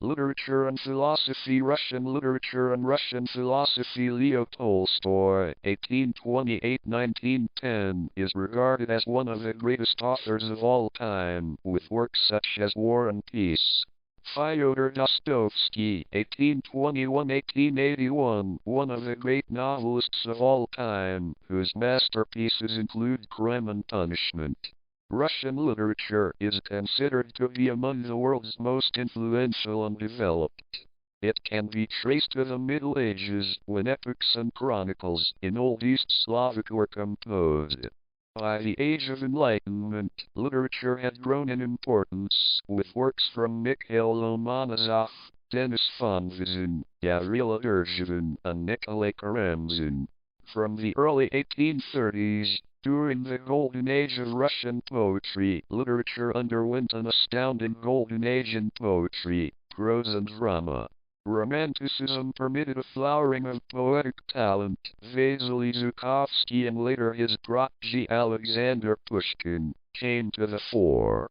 Literature and philosophy. Russian literature and Russian philosophy. Leo Tolstoy, 1828-1910, is regarded as one of the greatest authors of all time, with works such as War and Peace. Fyodor Dostoevsky, 1821-1881, one of the great novelists of all time, whose masterpieces include Crime and Punishment. Russian literature is considered to be among the world's most influential and developed. It can be traced to the Middle Ages, when epics and chronicles in Old East Slavic were composed. By the Age of Enlightenment, literature had grown in importance, with works from Mikhail Lomonosov, Denis Fonvizin, Gavrila Держavin, and Nikolai Karamzin. From the early 1830s, during the golden age of Russian poetry, literature underwent an astounding golden age in poetry, prose and drama. Romanticism permitted a flowering of poetic talent. Vasily Zhukovsky and later his protege Alexander Pushkin came to the fore.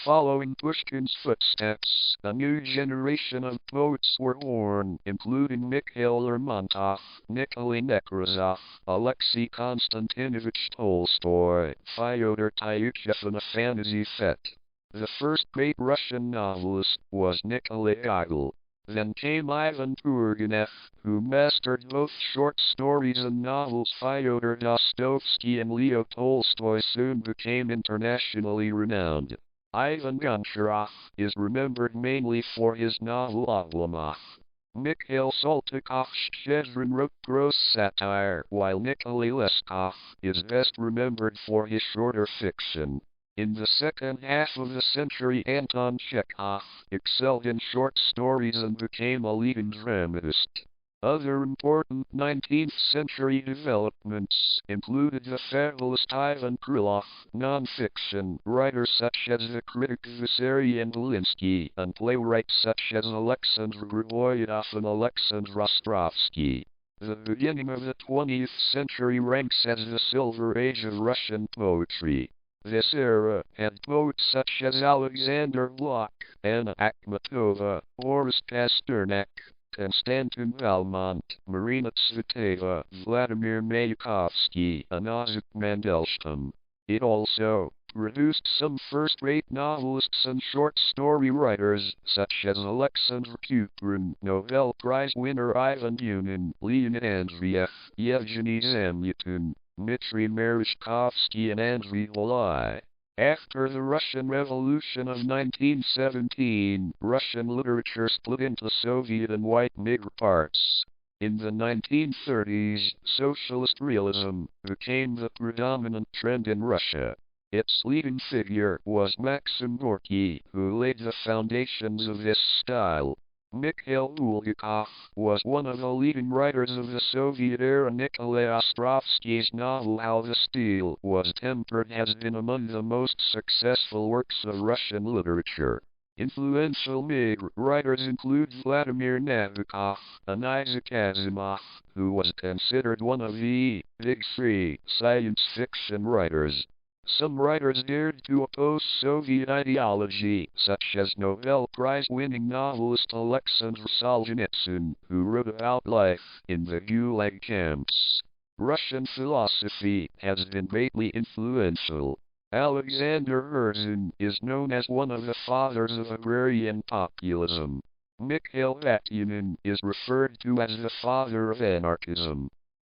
Following Pushkin's footsteps, a new generation of poets were born, including Mikhail Lermontov, Nikolai Nekrasov, Alexei Konstantinovich Tolstoy, Fyodor Tyutchev, and Afanassy Fet. The first great Russian novelist was Nikolai Gogol. Then came Ivan Turgenev, who mastered both short stories and novels. Fyodor Dostoevsky and Leo Tolstoy soon became internationally renowned. Ivan Goncharov is remembered mainly for his novel Oblomov. Mikhail Saltykov-Shchedrin wrote prose satire, while Nikolai Leskov is best remembered for his shorter fiction. In the second half of the century, Anton Chekhov excelled in short stories and became a leading dramatist. Other important 19th century developments included the fabulist Ivan Krylov, non-fiction writers such as the critic Vissarion Dolinsky, and playwrights such as Alexandr Griboyedov and Alexandr Ostrovsky. The beginning of the 20th century ranks as the Silver Age of Russian poetry. This era had poets such as Alexander Blok, Anna Akhmatova, Boris Pasternak, Konstantin Valmont, Marina Tsveteva, Vladimir Mayakovsky, and Osip Mandelstam. It also produced some first-rate novelists and short story writers, such as Alexander Kuprin, Nobel Prize winner Ivan Bunin, Leonid Andreev, Yevgeny Zamyatin, Dmitry Merezhkovsky, and Andrei Volai. After the Russian Revolution of 1917, Russian literature split into Soviet and white migrant parts. In the 1930s, socialist realism became the predominant trend in Russia. Its leading figure was Maxim Gorky, who laid the foundations of this style. Mikhail Bulgakov was one of the leading writers of the Soviet era. Nikolai Ostrovsky's novel How the Steel Was Tempered has been among the most successful works of Russian literature. Influential migrant writers include Vladimir Nabokov and Isaac Asimov, who was considered one of the big three science fiction writers. Some writers dared to oppose Soviet ideology, such as Nobel Prize-winning novelist Alexander Solzhenitsyn, who wrote about life in the Gulag camps. Russian philosophy has been greatly influential. Alexander Herzen is known as one of the fathers of agrarian populism. Mikhail Bakunin is referred to as the father of anarchism.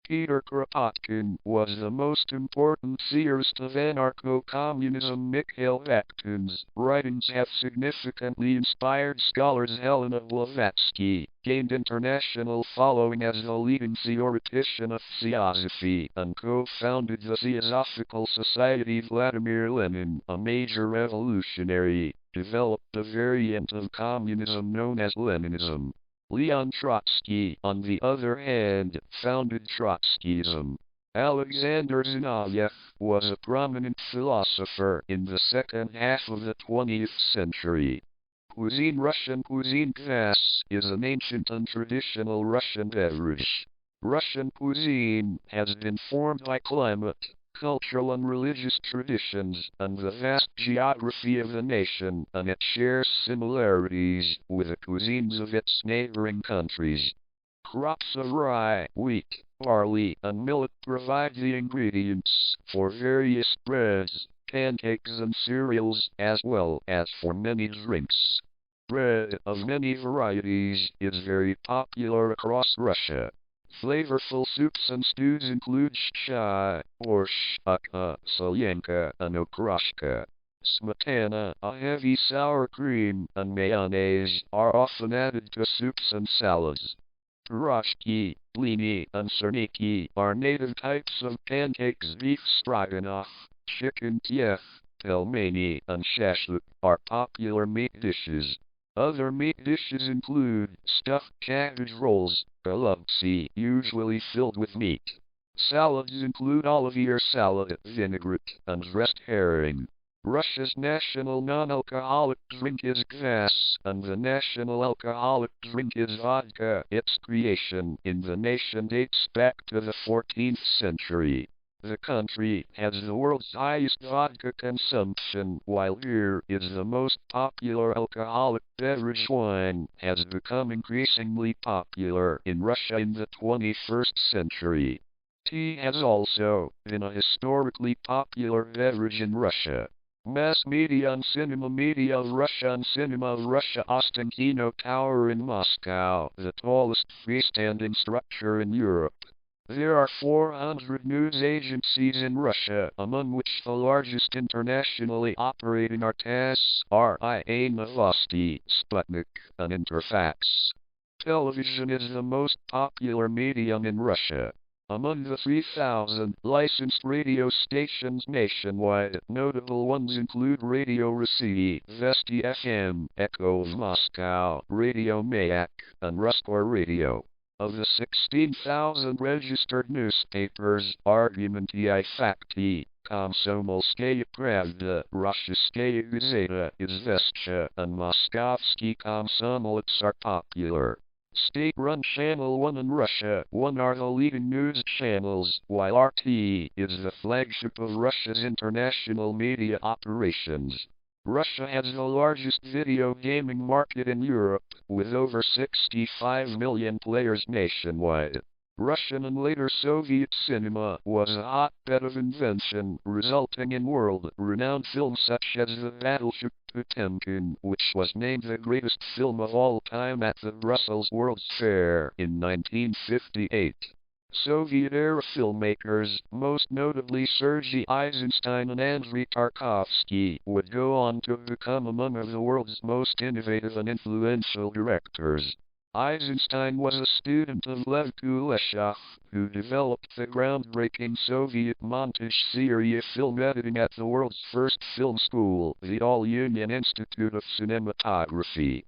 Peter Kropotkin was the most important theorist of anarcho-communism. Mikhail Bakunin's writings have significantly inspired scholars. Helena Blavatsky gained international following as the leading theoretician of theosophy and co-founded the Theosophical Society. Vladimir Lenin, a major revolutionary, developed a variant of communism known as Leninism. Leon Trotsky, on the other hand, founded Trotskyism. Alexander Zinoviev was a prominent philosopher in the second half of the 20th century. Cuisine. Russian cuisine. Kvass is an ancient and traditional Russian beverage. Russian cuisine has been formed by climate, cultural and religious traditions, and the vast geography of the nation, and it shares similarities with the cuisines of its neighboring countries. Crops of rye, wheat, barley, and millet provide the ingredients for various breads, pancakes, and cereals, as well as for many drinks. Bread of many varieties is very popular across Russia. Flavorful soups and stews include shchai, borscht, solyanka, and okroshka. Smetana, a heavy sour cream, and mayonnaise are often added to soups and salads. Pierogi, blini, and serniki are native types of pancakes. Beef stroganoff, chicken tief, pelmeni, and shashlik are popular meat dishes. Other meat dishes include stuffed cabbage rolls, golubtsi, usually filled with meat. Salads include Olivier salad, vinaigrette, and dressed herring. Russia's national non-alcoholic drink is kvass, and the national alcoholic drink is vodka. Its creation in the nation dates back to the 14th century. The country has the world's highest vodka consumption, while beer is the most popular alcoholic beverage. Wine has become increasingly popular in Russia in the 21st century. Tea has also been a historically popular beverage in Russia. Mass media and cinema media of Russia and cinema of Russia. Ostankino Tower in Moscow, the tallest freestanding structure in Europe. There are 400 news agencies in Russia, among which the largest internationally operating are TASS, RIA Novosti, Sputnik, and Interfax. Television is the most popular medium in Russia. Among the 3,000 licensed radio stations nationwide, notable ones include Radio Rossii, Vesti FM, Echo of Moscow, Radio Mayak, and Ruskor Radio. Of the 16,000 registered newspapers, Argumenty Fakty, Komsomolskaya Pravda, Rossiyskaya Gazeta, Izvestia, and Moskovsky Komsomolets are popular. State-run Channel 1 in Russia, 1 are the leading news channels, while RT is the flagship of Russia's international media operations. Russia has the largest video gaming market in Europe, with over 65 million players nationwide. Russian and later Soviet cinema was a hotbed of invention, resulting in world-renowned films such as The Battleship Potemkin, which was named the greatest film of all time at the Brussels World's Fair in 1958. Soviet-era filmmakers, most notably Sergei Eisenstein and Andrei Tarkovsky, would go on to become among the world's most innovative and influential directors. Eisenstein was a student of Lev Kuleshov, who developed the groundbreaking Soviet montage theory of film editing at the world's first film school, the All-Union Institute of Cinematography.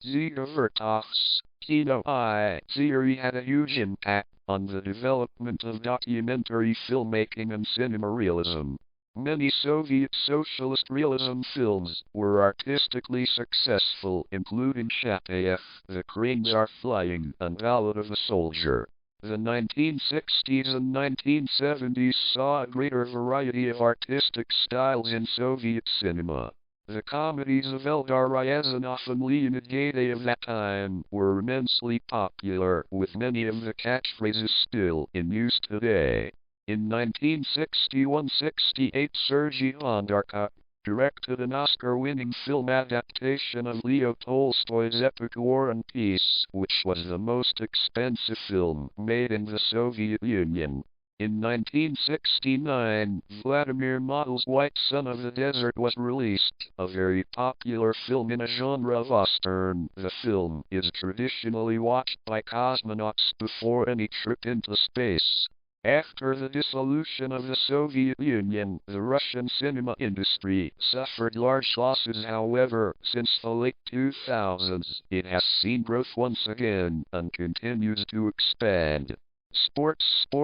Dziga Vertov's Kino I theory had a huge impact on the development of documentary filmmaking and cinema realism. Many Soviet socialist realism films were artistically successful, including Chapayev, The Cranes Are Flying, and Ballad of the Soldier. The 1960s and 1970s saw a greater variety of artistic styles in Soviet cinema. The comedies of Eldar Ryazanov and Leonid Gade of that time were immensely popular, with many of the catchphrases still in use today. In 1961-68, Sergei Bondarchuk directed an Oscar-winning film adaptation of Leo Tolstoy's epic War and Peace, which was the most expensive film made in the Soviet Union. In 1969, Vladimir Model's White Son of the Desert was released, a very popular film in a genre of Western. The film is traditionally watched by cosmonauts before any trip into space. After the dissolution of the Soviet Union, the Russian cinema industry suffered large losses. However, since the late 2000s, it has seen growth once again and continues to expand. Sport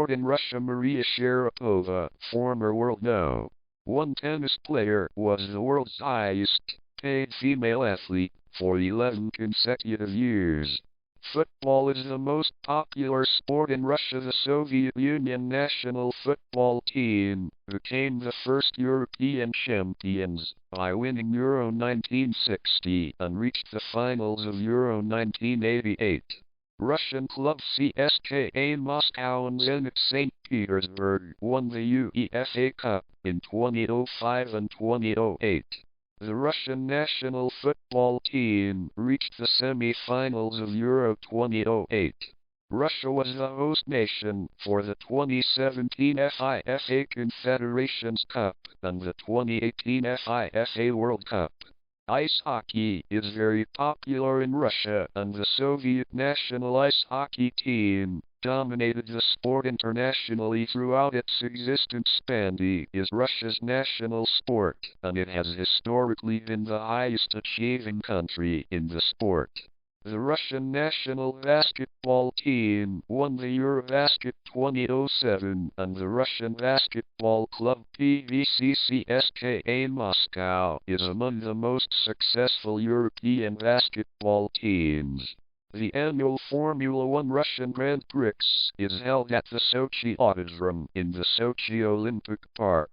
in Russia. Maria Sharapova, former world No. 1 tennis player, was the world's highest paid female athlete for 11 consecutive years. Football is the most popular sport in Russia. The Soviet Union national football team became the first European champions by winning Euro 1960 and reached the finals of Euro 1988. Russian club CSKA Moscow and Zenit St. Petersburg won the UEFA Cup in 2005 and 2008. The Russian national football team reached the semi-finals of Euro 2008. Russia was the host nation for the 2017 FIFA Confederations Cup and the 2018 FIFA World Cup. Ice hockey is very popular in Russia, and the Soviet national ice hockey team dominated the sport internationally throughout its existence. Bandy is Russia's national sport, and it has historically been the highest achieving country in the sport. The Russian national basketball team won the Eurobasket 2007, and the Russian basketball club PVC CSKA Moscow is among the most successful European basketball teams. The annual Formula One Russian Grand Prix is held at the Sochi Autodrome in the Sochi Olympic Park.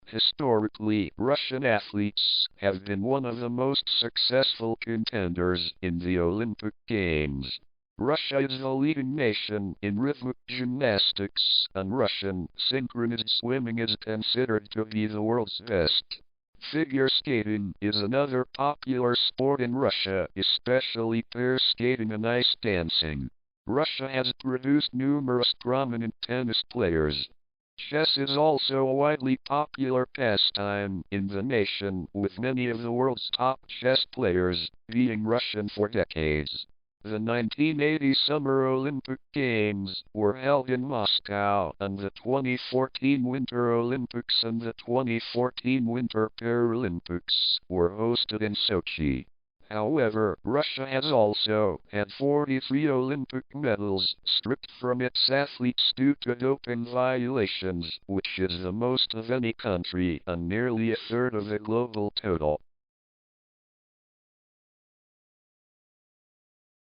Historically, Russian athletes have been one of the most successful contenders in the Olympic Games. Russia is the leading nation in rhythmic gymnastics, and Russian synchronous swimming is considered to be the world's best. Figure skating is another popular sport in Russia, especially pair skating and ice dancing. Russia has produced numerous prominent tennis players. Chess is also a widely popular pastime in the nation, with many of the world's top chess players being Russian for decades. The 1980 Summer Olympic Games were held in Moscow, and the 2014 Winter Olympics and the 2014 Winter Paralympics were hosted in Sochi. However, Russia has also had 43 Olympic medals stripped from its athletes due to doping violations, which is the most of any country and nearly a third of the global total.